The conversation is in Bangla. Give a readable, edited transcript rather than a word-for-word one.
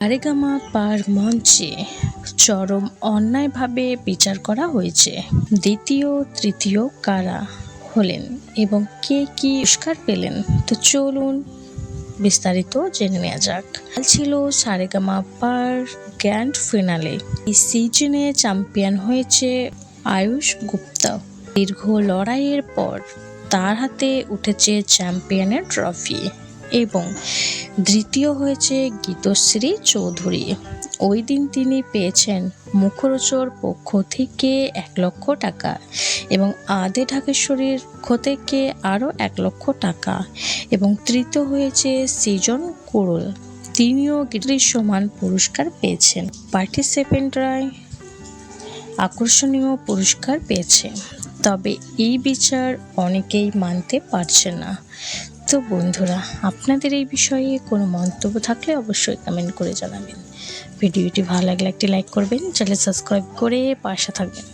সারেগামা পার মঞ্চে চরম অন্যায়ভাবে বিচার করা হয়েছে। দ্বিতীয় তৃতীয় কারা হলেন এবং কে কি পুরস্কার পেলেন, তো চলুন বিস্তারিত জেনে নেওয়া যাক। ছিল সারেগামা পার গ্র্যান্ড ফিনালে। এই সিজনে চ্যাম্পিয়ন হয়েছে আয়ুষ গুপ্তা। দীর্ঘ লড়াইয়ের পর তার হাতে উঠেছে চ্যাম্পিয়নের ট্রফি এবং দ্বিতীয় হয়েছে গীতশ্রী চৌধুরী। ওই দিন তিনি পেয়েছেন মুখরোচর পক্ষ থেকে 1 লক্ষ টাকা এবং আদে ঢাকেশ্বরীর পক্ষ থেকে আরও 1 লক্ষ টাকা এবং তৃতীয় হয়েছে সৃজন কুড়ুল। তিনিও গীতশ্রীর সমান পুরস্কার পেয়েছেন। পার্টিসিপেন্টরা আকর্ষণীয় পুরস্কার পেয়েছে, তবে এই বিচার অনেকেই মানতে পারছে না। তো বন্ধুরা, আপনাদের এই বিষয়ে কোনো মন্তব্য থাকলে অবশ্যই কমেন্ট করে জানাবেন। ভিডিওটি ভালো লাগলে একটি লাইক করবেন, চ্যানেল সাবস্ক্রাইব করে পাশে থাকবেন।